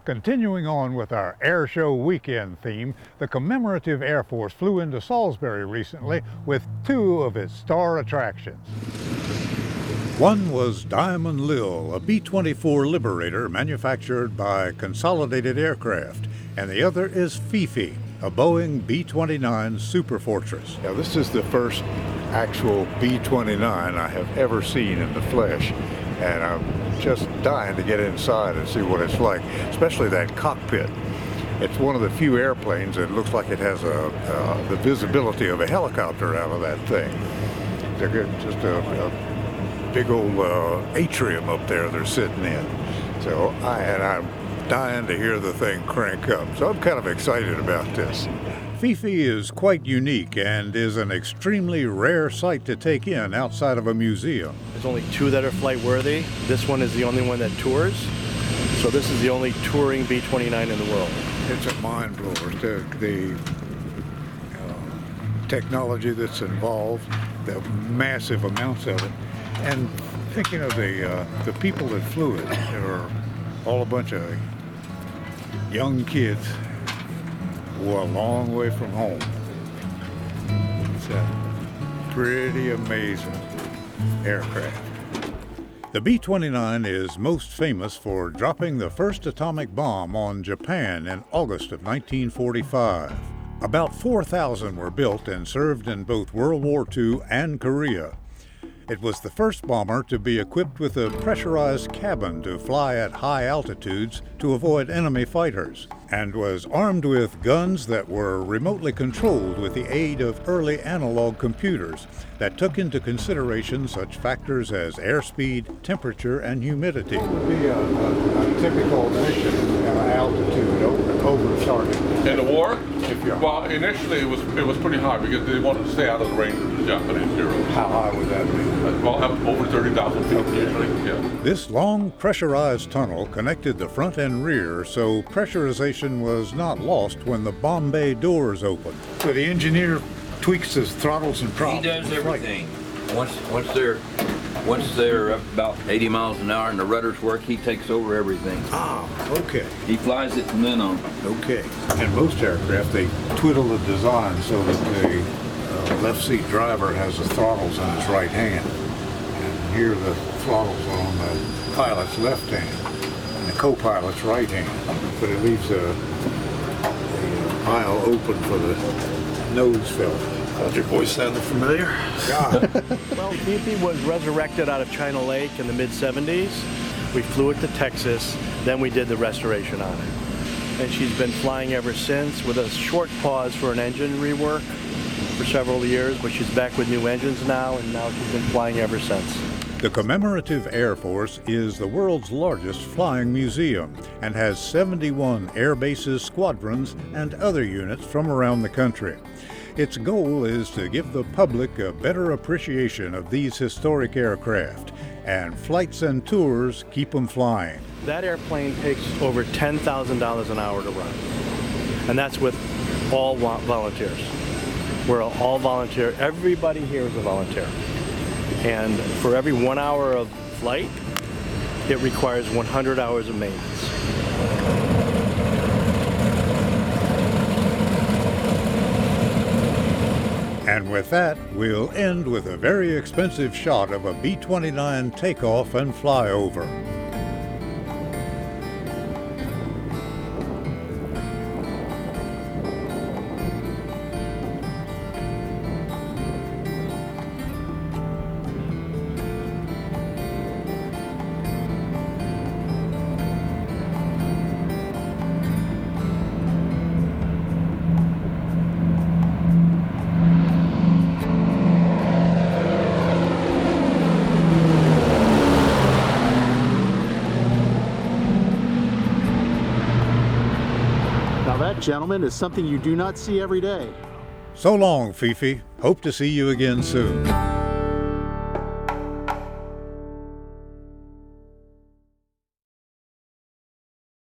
Continuing on with our Air Show weekend theme, the Commemorative Air Force flew into Salisbury recently with two of its star attractions. One was Diamond Lil, a B-24 Liberator manufactured by Consolidated Aircraft, and the other is FiFi, a Boeing B-29 Super Fortress. Now, this is the first actual B-29 I have ever seen in the flesh, and I'm just dying to get inside and see what it's like, especially that cockpit. It's one of the few airplanes that looks like it has the visibility of a helicopter out of that thing. They're just a big old atrium up there they're sitting in. So I'm dying to hear the thing crank up. So I'm kind of excited about this. FiFi is quite unique and is an extremely rare sight to take in outside of a museum. There's only two that are flight worthy. This one is the only one that tours. So this is the only touring B-29 in the world. It's a mind blower. The technology that's involved, the massive amounts of it, and thinking of the people that flew it, they were all a bunch of young kids who are a long way from home. It's a pretty amazing aircraft. The B-29 is most famous for dropping the first atomic bomb on Japan in August of 1945. About 4,000 were built and served in both World War II and Korea. It was the first bomber to be equipped with a pressurized cabin to fly at high altitudes to avoid enemy fighters, and was armed with guns that were remotely controlled with the aid of early analog computers that took into consideration such factors as airspeed, temperature, and humidity. What would be a typical mission altitude over target? In the war? Well, initially it was pretty high because they wanted to stay out of the range of the Japanese heroes. How high would that be? Well, up over 30,000 feet usually, yeah. This long pressurized tunnel connected the front and rear, so pressurization was not lost when the bomb bay doors opened. So the engineer tweaks his throttles and props. He does everything. Once they're up about 80 miles an hour and the rudders work, he takes over everything. Ah, okay. He flies it from then on. Okay. In most aircraft, they twiddle the design so that the left seat driver has the throttles in his right hand. And here the throttles are on the pilot's left hand and the co-pilot's right hand. But it leaves the aisle open for the nose fill. Does your voice sound familiar? God. Well, FiFi was resurrected out of China Lake in the mid-70s. We flew it to Texas, then we did the restoration on it. And she's been flying ever since with a short pause for an engine rework for several years, but she's back with new engines now, and now she's been flying ever since. The Commemorative Air Force is the world's largest flying museum and has 71 air bases, squadrons, and other units from around the country. Its goal is to give the public a better appreciation of these historic aircraft, and flights and tours keep them flying. That airplane takes over $10,000 an hour to run, and that's with all volunteers. We're all volunteer. Everybody here is a volunteer. And for every 1 hour of flight, it requires 100 hours of maintenance. And with that, we'll end with a very expensive shot of a B-29 takeoff and flyover. That, gentlemen, is something you do not see every day. So long, FiFi. Hope to see you again soon.